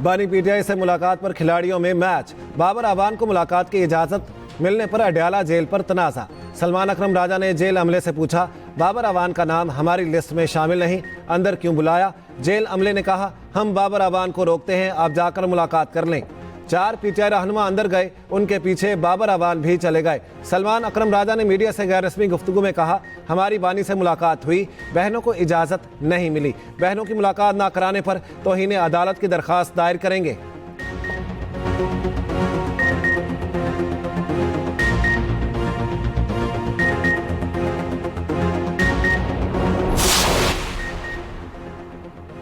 بانی P T I سے ملاقات پر کھلاڑیوں میں میچ، بابر اعوان کو ملاقات کی اجازت ملنے پر اڈیالہ جیل پر تنازع۔ سلمان اکرم راجہ نے جیل عملے سے پوچھا، بابر اعوان کا نام ہماری لسٹ میں شامل نہیں، اندر کیوں بلایا؟ جیل عملے نے کہا، ہم بابر اعوان کو روکتے ہیں، آپ جا کر ملاقات کر لیں۔ 4 پی ٹی آئی رہنما اندر گئے، ان کے پیچھے بابر اعوان بھی چلے گئے۔ سلمان اکرم راجہ نے میڈیا سے غیر رسمی گفتگو میں کہا، ہماری بانی سے ملاقات ہوئی، بہنوں کو اجازت نہیں ملی، بہنوں کی ملاقات نہ کرانے پر توہین عدالت کی درخواست دائر کریں گے۔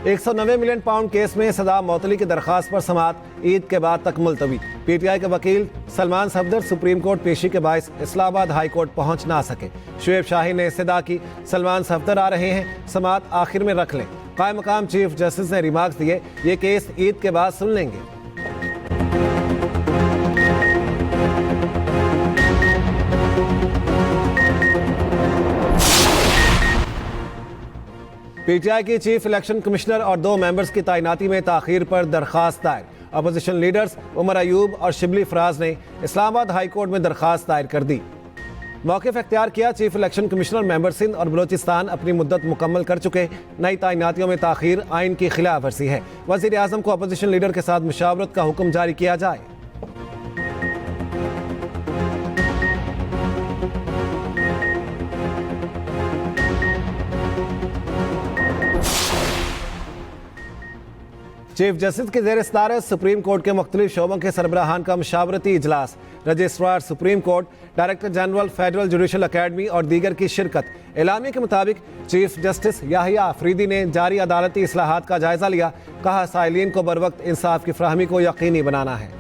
£190 ملین کیس میں سزا معطلی کی درخواست پر سماعت عید کے بعد تک ملتوی۔ پی ٹی آئی کے وکیل سلمان صفدر سپریم کورٹ پیشی کے باعث اسلام آباد ہائی کورٹ پہنچ نہ سکے۔ شعیب شاہین نے استدعا کی، سلمان صفدر آ رہے ہیں، سماعت آخر میں رکھ لیں۔ قائم مقام چیف جسٹس نے ریمارکس دیے، یہ کیس عید کے بعد سن لیں گے۔ پی ٹی آئی کی چیف الیکشن کمشنر اور 2 ممبرز کی تعیناتی میں تاخیر پر درخواست دائر۔ اپوزیشن لیڈرز عمر ایوب اور شبلی فراز نے اسلام آباد ہائی کورٹ میں درخواست دائر کر دی۔ موقف اختیار کیا، چیف الیکشن کمشنر ممبر سندھ اور بلوچستان اپنی مدت مکمل کر چکے، نئی تعیناتیوں میں تاخیر آئین کی خلاف ورزی ہے۔ وزیر اعظم کو اپوزیشن لیڈر کے ساتھ مشاورت کا حکم جاری کیا جائے۔ چیف جسٹس کی زیر صدارت سپریم کورٹ کے مختلف شعبوں کے سربراہان کا مشاورتی اجلاس، registrar supreme court, director general federal judicial academy اور دیگر کی شرکت۔ اعلامیے کے مطابق چیف جسٹس یحییٰ آفریدی نے جاری عدالتی اصلاحات کا جائزہ لیا، کہا سائلین کو بروقت انصاف کی فراہمی کو یقینی بنانا ہے۔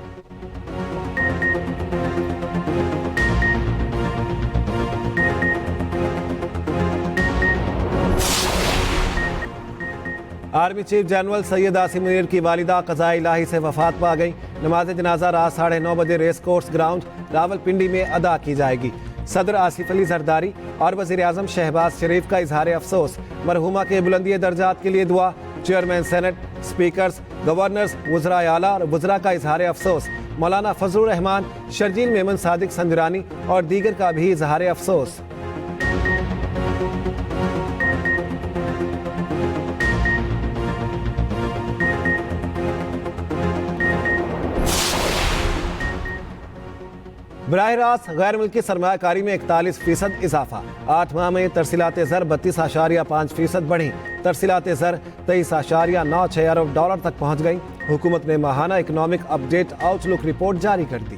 Army chief general Syed Asim Munir کی والدہ قضائے الہی سے وفات پا گئی۔ نماز جنازہ رات 9:30 بجے ریس کورس گراؤنڈ راولپنڈی میں ادا کی جائے گی۔ صدر آصف علی زرداری اور وزیر اعظم شہباز شریف کا اظہار افسوس، مرحومہ کے بلندی درجات کے لیے دعا۔ چیئرمین سینٹ، اسپیکرز، گورنرز، وزرائے اعلیٰ اور وزراء کا اظہار افسوس۔ مولانا فضل الرحمان، شرجیل میمن صادق سنجرانی اور دیگر کا بھی اظہار افسوس۔ براہ راست غیر ملکی سرمایہ کاری میں 41% اضافہ، 8 ماہ میں ترسیلات زر 32.5% بڑھی، ترسیلات زر 23.96 ارب ڈالر تک پہنچ گئی۔ حکومت نے ماہانہ اکنامک اپ ڈیٹ آؤٹ لک رپورٹ جاری کر دی۔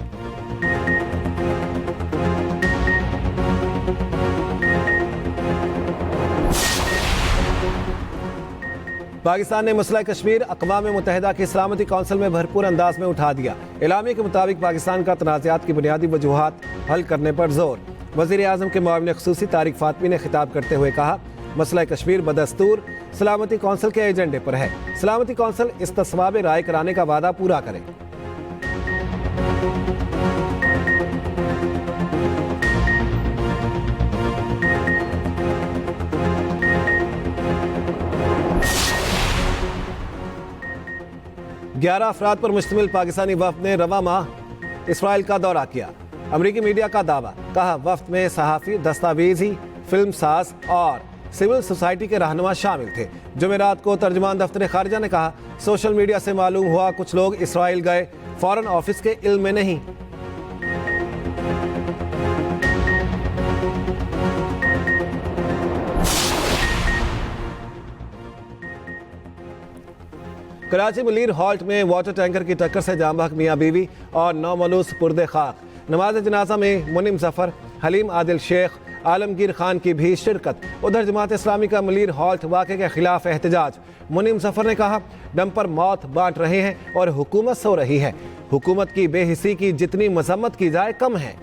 پاکستان نے مسئلہ کشمیر اقوام متحدہ کی سلامتی کونسل میں بھرپور انداز میں اٹھا دیا۔ اعلامیے کے مطابق پاکستان کا تنازعات کی بنیادی وجوہات حل کرنے پر زور۔ وزیر اعظم کے معاون خصوصی طارق فاطمی نے خطاب کرتے ہوئے کہا، مسئلہ کشمیر بدستور سلامتی کونسل کے ایجنڈے پر ہے، سلامتی کونسل استصواب رائے کرانے کا وعدہ پورا کرے۔ گیارہ افراد پر مشتمل پاکستانی وفد نے رواں ماہ اسرائیل کا دورہ کیا۔ امریکی میڈیا کا دعویٰ، کہا وفد میں صحافی، دستاویزی، فلم ساز اور سول سوسائٹی کے رہنما شامل تھے۔ جمعرات کو ترجمان دفتر خارجہ نے کہا، سوشل میڈیا سے معلوم ہوا کچھ لوگ اسرائیل گئے، فارن آفس کے علم میں نہیں۔ کراچی میں لیر ہالٹ میں واٹر ٹینکر کی ٹکر سے جاں بحق میاں بیوی اور 9 ملوث پردے خاک۔ نماز جنازہ میں منیم ظفر، حلیم عادل شیخ، عالمگیر خان کی بھی شرکت۔ ادھر جماعت اسلامی کا ملیر ہالٹ واقعے کے خلاف احتجاج۔ منیم ظفر نے کہا، ڈمپر موت بانٹ رہے ہیں اور حکومت سو رہی ہے، حکومت کی بے حسی کی جتنی مذمت کی جائے کم ہے۔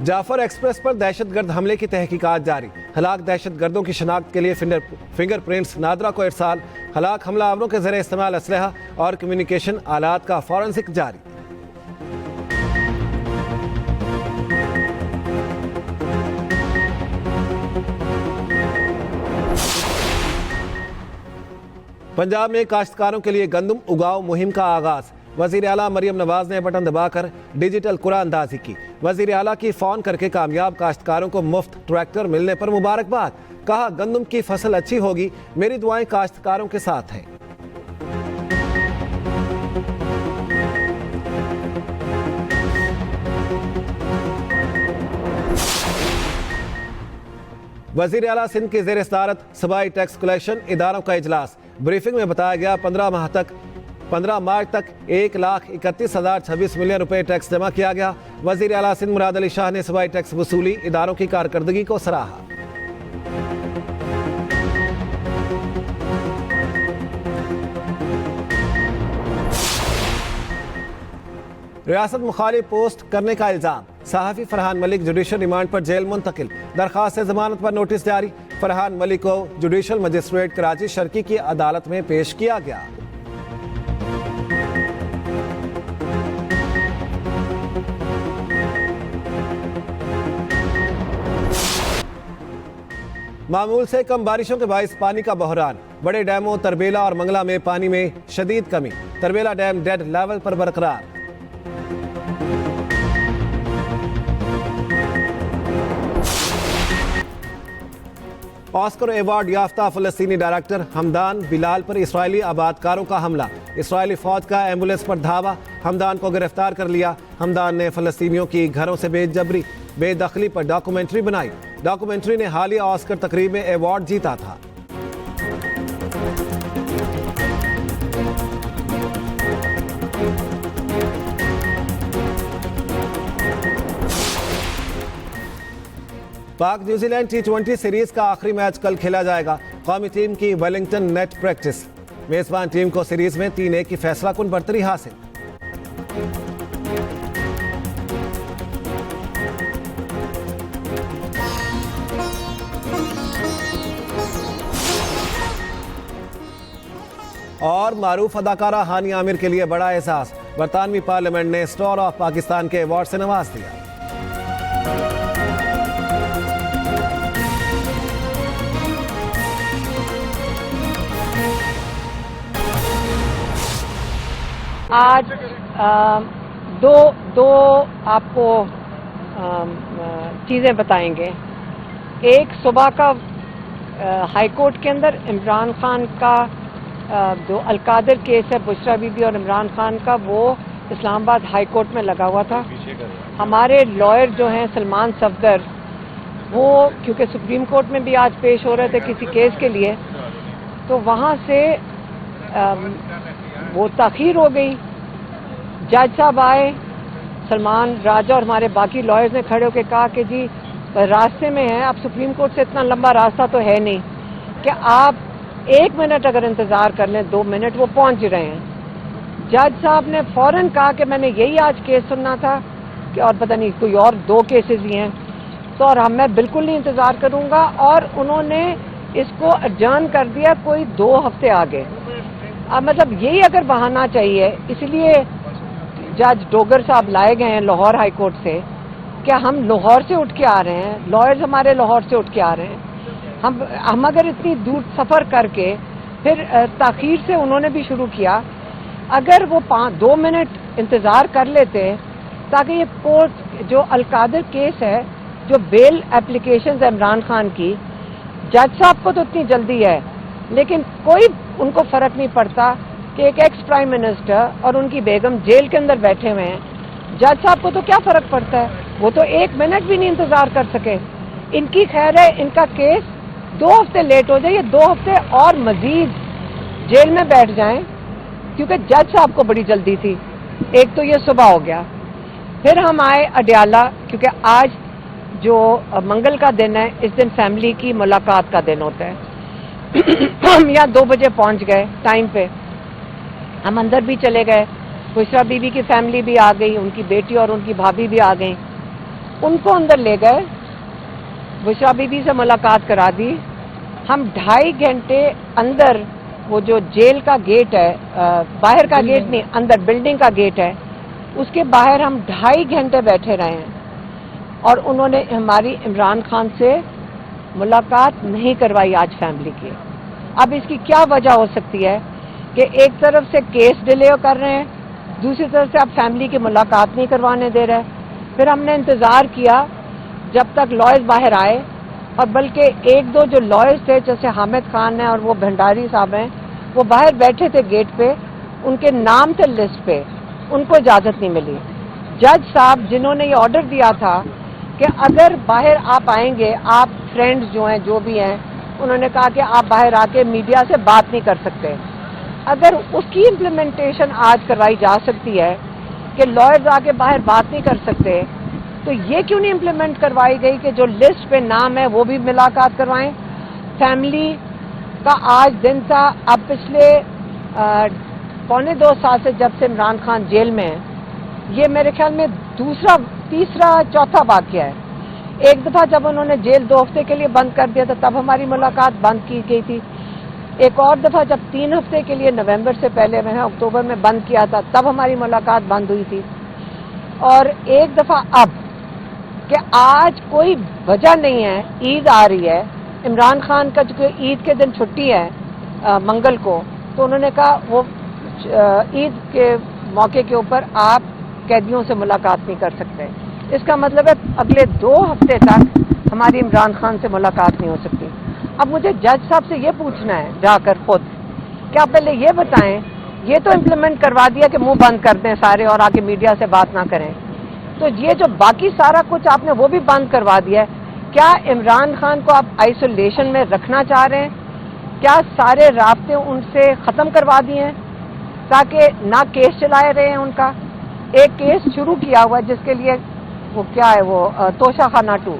جعفر ایکسپریس پر دہشت گرد حملے کی تحقیقات جاری، ہلاک دہشت گردوں کی شناخت کے لیے فنگر پرنٹس نادرا کو ارسال، ہلاک حملہ آوروں کے ذریعے استعمال اسلحہ اور کمیونیکیشن آلات کا فورنسک جاری۔ पंजाब में काश्तकारों के लिए गंदम उगाओ मुहिम का आगाज। वजीर आला मरियम नवाज ने बटन दबाकर डिजिटल कुरानंदाजी की। वजीर आला की फोन करके कामयाब काश्तकारों को मुफ्त ट्रैक्टर मिलने पर मुबारकबाद। कहा गंदम की फसल अच्छी होगी, मेरी दुआएं काश्तकारों के साथ हैं। वजीर आला सिंध की ज़ेर सदारत सूबाई टैक्स कलेक्शन इदारों का इजलास। ब्रीफिंग में बताया गया 15 मार्च तक 1,31,026 मिलियन रुपए टैक्स जमा किया गया। वजीर आला सिंध मुराद अली शाह ने सूबाई टैक्स वसूली इदारों की कारकर्दगी को सराहा। रियासत मुखालिफ पोस्ट करने का इल्जाम। सहाफ़ी फरहान मलिक जुडिशल रिमांड पर जेल मुंतकिल। दरख्वास्त जमानत पर नोटिस जारी। फरहान मलिक को जुडिशल मजिस्ट्रेट कराची शर्की की अदालत में पेश किया गया। मामूल से कम बारिशों के बाइस पानी का बहरान। बड़े डैमों तरबेला और मंगला में पानी में शदीद कमी। तरबेला डैम डेड लेवल पर बरकरार। ऑस्कर अवार्ड याफ्ता फलस्तीनी डायरेक्टर हमदान बिलाल पर इस्राएली आबादकारों का हमला। इस्राएली फौज का एम्बुलेंस पर धावा। हमदान को गिरफ्तार कर लिया। हमदान ने फलस्तीनियों की घरों से बेजबरी बेदखली पर डॉक्यूमेंट्री बनाई। डॉक्यूमेंट्री ने हालिया ऑस्कर तकरीब में अवार्ड जीता था। पाक न्यूजीलैंड T20 सीरीज का आखिरी मैच कल खेला जाएगा। कौमी टीम की वेलिंगटन नेट प्रैक्टिस। मेजबान टीम को सीरीज में 3-1 की फैसलाकुन बढ़तरी हासिल। और मारूफ अदाकारा हानी आमिर के लिए बड़ा एहसास। बरतानवी पार्लियामेंट ने स्टार ऑफ पाकिस्तान के अवार्ड से नवाज दिया। आज दो आपको चीज़ें बताएंगे। एक सुबह का हाई कोर्ट के अंदर इमरान खान का जो अलकादर केस है, बुशरा बीबी और इमरान खान का, वो इस्लामाबाद हाई कोर्ट में लगा हुआ था। हमारे लॉयर जो हैं सलमान सफदर, वो क्योंकि सुप्रीम कोर्ट में भी आज पेश हो रहे थे किसी केस के लिए, तो वहाँ से वो ताख़ीर हो गई। जज साहब आए, सलमान राजा और हमारे बाकी लॉयर्स ने खड़े होकर कहा कि जी रास्ते में है, अब सुप्रीम कोर्ट से इतना लंबा रास्ता तो है नहीं कि आप 1 मिनट अगर इंतज़ार कर लें, 2 मिनट, वो पहुंच रहे हैं। जज साहब ने फौरन कहा कि मैंने यही आज केस सुनना था कि और पता नहीं कोई और 2 केसेस ही हैं, तो और मैं बिल्कुल नहीं इंतज़ार करूंगा। और उन्होंने इसको अडजर्न कर दिया कोई 2 हफ्ते आगे। अब मतलब यही अगर बहाना चाहिए, इसलिए जज डोगर साहब लाए गए हैं लाहौर हाई कोर्ट से। क्या हम लाहौर से उठ के आ रहे हैं, लॉयर्स हमारे लाहौर से उठ के आ रहे हैं। हम अगर इतनी दूर सफ़र करके फिर ताख़ीर से उन्होंने भी शुरू किया, अगर वो 2 मिनट इंतज़ार कर लेते ताकि ये कोर्ट जो अलकादर केस है, जो बेल एप्लीकेशन है इमरान खान की, जज साहब को तो इतनी जल्दी है लेकिन कोई उनको फ़र्क नहीं पड़ता कि एक एक्स प्राइम मिनिस्टर और उनकी बेगम जेल के अंदर बैठे हुए हैं। जज साहब को तो क्या फ़र्क पड़ता है, वो तो 1 मिनट भी नहीं इंतज़ार कर सके। इनकी खैर है, इनका केस 2 हफ्ते लेट हो जाए, ये 2 हफ्ते और मजीद जेल में बैठ जाएं, क्योंकि जज साहब को बड़ी जल्दी थी। एक तो ये सुबह हो गया। फिर हम आए अडयाला, क्योंकि आज जो मंगल का दिन है, इस दिन फैमिली की मुलाकात का दिन होता है। हम यहाँ 2 बजे पहुँच गए टाइम पे। हम अंदर भी चले गए, बुशरा बीबी की फैमिली भी आ गई, उनकी बेटी और उनकी भाभी भी आ गई। उनको अंदर ले गए, बुशरा बीबी से मुलाकात करा दी। हम 2.5 घंटे अंदर, वो जो जेल का गेट है, बाहर का गेट नहीं, अंदर बिल्डिंग का गेट है, उसके बाहर हम 2.5 घंटे बैठे रहे हैं। और उन्होंने हमारी इमरान खान से मुलाकात नहीं करवाई आज फैमिली की। अब इसकी क्या वजह हो सकती है कि एक तरफ से केस डिले कर रहे हैं, दूसरी तरफ से आप फैमिली की मुलाकात नहीं करवाने दे रहे। फिर हमने इंतज़ार किया जब तक लॉयर्स बाहर आए, और बल्कि एक दो जो लॉयर्स थे जैसे हामिद खान है और वो भंडारी साहब हैं, वो बाहर बैठे थे गेट पे, उनके नाम थे लिस्ट पे, उनको इजाज़त नहीं मिली। जज साहब जिन्होंने ये ऑर्डर दिया था कि अगर बाहर आप आएंगे, आप फ्रेंड्स जो हैं जो भी हैं, उन्होंने कहा कि आप बाहर आके मीडिया से बात नहीं कर सकते। अगर उसकी इम्प्लीमेंटेशन आज करवाई जा सकती है कि लॉयर्स आके बाहर बात नहीं कर सकते, तो ये क्यों नहीं इम्प्लीमेंट करवाई गई कि जो लिस्ट पे नाम है वो भी मुलाकात करवाएं। फैमिली का आज दिन था। अब पिछले 1.25 साल से जब से इमरान खान जेल में है, ये मेरे ख्याल में दूसरा, तीसरा, चौथा वाक़या है। एक दफ़ा जब उन्होंने जेल 2 हफ्ते के लिए बंद कर दिया था तब हमारी मुलाकात बंद की गई थी। एक और दफ़ा जब 3 हफ्ते के लिए नवंबर से पहले मैंने अक्टूबर में बंद किया था तब हमारी मुलाकात बंद हुई थी। और एक दफ़ा अब कि आज कोई वजह नहीं है, ईद आ रही है, इमरान खान का जो ईद के दिन छुट्टी है मंगल को, तो उन्होंने कहा वो ईद के मौके के ऊपर आप कैदियों से मुलाकात नहीं कर सकते। इसका मतलब है अगले 2 हफ्ते तक हमारी इमरान खान से मुलाकात नहीं हो सकती। अब मुझे जज साहब से ये पूछना है जाकर खुद कि आप पहले ये बताएं, ये तो इम्प्लीमेंट करवा दिया कि मुंह बंद कर दें सारे और आके मीडिया से बात ना करें, तो ये जो बाकी सारा कुछ आपने वो भी बंद करवा दिया है। क्या इमरान खान को आप आइसोलेशन में रखना चाह रहे हैं? क्या सारे राब्ते उनसे ख़त्म करवा दिए हैं ताकि ना केस चलाए रहे हैं उनका? एक केस शुरू किया हुआ जिसके लिए वो क्या है, वो तोशा खाना 2,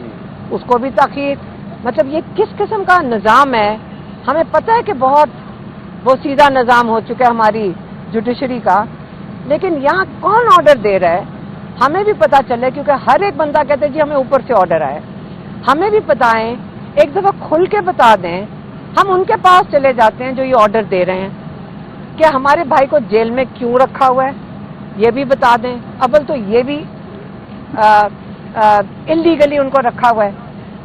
उसको भी ताख़ीर। मतलब ये किस किस्म का निज़ाम है? हमें पता है कि बहुत वो सीधा निज़ाम हो चुका है हमारी जुडिशरी का, लेकिन यहाँ कौन ऑर्डर दे रहा है हमें भी पता चले, क्योंकि हर एक बंदा कहते हैं जी हमें ऊपर से ऑर्डर आए। हमें भी बताएं, एक दफ़ा खुल के बता दें। हम उनके पास चले जाते हैं जो ये ऑर्डर दे रहे हैं कि हमारे भाई को जेल में क्यों रखा हुआ है, ये भी बता दें। अव्वल तो ये भी इलीगली उनको रखा हुआ है,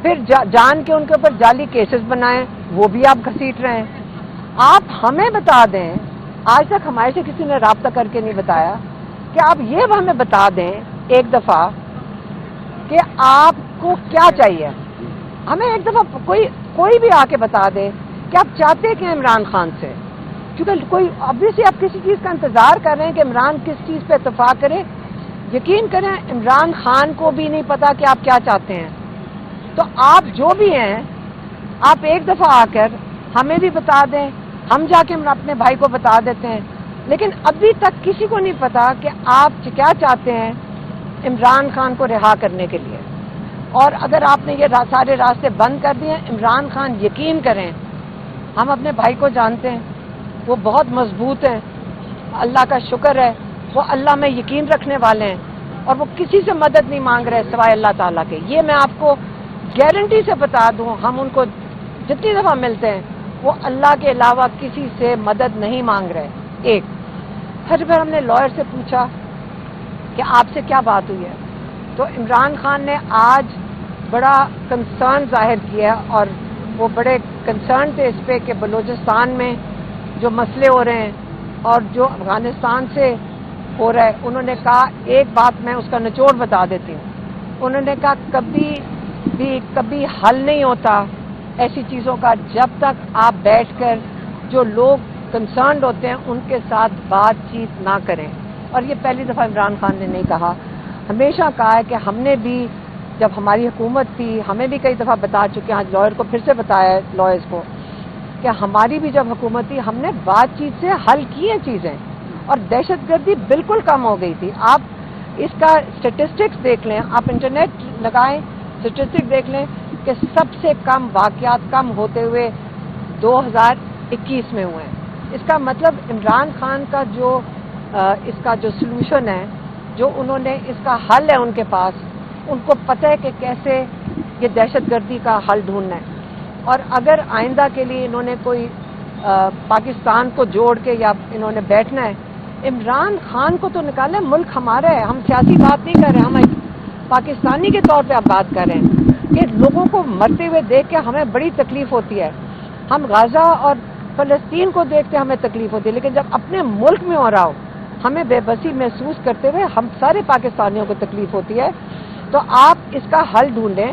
फिर जान के उनके ऊपर जाली केसेस बनाएं, वो भी आप घसीट रहे हैं। आप हमें बता दें, आज तक हमारे से किसी ने राब्ता करके नहीं बताया कि आप ये हमें बता दें एक दफ़ा कि आपको क्या चाहिए। हमें एक दफ़ा कोई भी आके बता दे कि आप चाहते क्या इमरान खान से, क्योंकि कोई ऑब्वियसली आप किसी चीज़ का इंतज़ार कर रहे हैं कि इमरान किस चीज़ पे इत्तेफाक करे। यकीन करें इमरान खान को भी नहीं पता कि आप क्या चाहते हैं। तो आप जो भी हैं, आप एक दफ़ा आकर हमें भी बता दें, हम जाके अपने भाई को बता देते हैं। लेकिन अभी तक किसी को नहीं पता कि आप क्या चाहते हैं इमरान खान को रिहा करने के लिए। और अगर आपने ये सारे रास्ते बंद कर दिए, इमरान खान यकीन करें, हम अपने भाई को जानते हैं, वो बहुत मजबूत हैं, अल्लाह का शुक्र है, वो अल्लाह में यकीन रखने वाले हैं और वो किसी से मदद नहीं मांग रहे सिवाय अल्लाह ताला के। ये मैं आपको गारंटी से बता दूं, हम उनको जितनी दफ़ा मिलते हैं वो अल्लाह के अलावा किसी से मदद नहीं मांग रहे। एक हर बार हमने लॉयर से पूछा कि आपसे क्या बात हुई है, तो इमरान खान ने आज बड़ा कंसर्न जाहिर किया और वो बड़े कंसर्न थे इस पे कि बलूचिस्तान में जो मसले हो रहे हैं और जो अफगानिस्तान से हो रहा है। उन्होंने कहा, एक बात मैं उसका निचोड़ बता देती हूँ, उन्होंने कहा कभी हल नहीं होता ऐसी चीज़ों का जब तक आप बैठकर जो लोग कंसर्न होते हैं उनके साथ बातचीत ना करें। और ये पहली दफ़ा इमरान खान ने नहीं कहा, हमेशा कहा है कि हमने भी जब हमारी हुकूमत थी, हमें भी कई दफ़ा बता चुके हैं, आज लॉयर को फिर से बताया है लॉयर्स को कि हमारी भी जब हुकूमत थी हमने बातचीत से हल की हैं चीज़ें और दहशतगर्दी बिल्कुल कम हो गई थी। आप इसका स्टेटिस्टिक्स देख लें, आप इंटरनेट लगाएं, स्टेटिस्टिक्स देख लें कि सबसे कम वाक़यात कम होते हुए 2021 में हुए हैं। इसका मतलब इमरान खान का जो इसका जो सलूशन है, जो उन्होंने इसका हल है उनके पास, उनको पता है कि कैसे ये दहशतगर्दी का हल ढूंढना है। और अगर आइंदा के लिए इन्होंने कोई पाकिस्तान को जोड़ के या इन्होंने बैठना है, इमरान खान को तो निकालें, मुल्क हमारा है, हम सियासी बात नहीं कर रहे, हम एक पाकिस्तानी के तौर पे आप बात कर रहे हैं कि लोगों को मरते हुए देख के हमें बड़ी तकलीफ होती है। हम गाजा और فلسطین کو دیکھتے ہمیں تکلیف ہوتی ہے، لیکن جب اپنے ملک میں ہو رہا ہو ہمیں بے بسی محسوس کرتے ہوئے ہم سارے پاکستانیوں کو تکلیف ہوتی ہے. تو آپ اس کا حل ڈھونڈیں.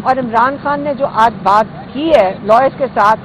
اور عمران خان نے جو آج بات کی ہے لائرز کے ساتھ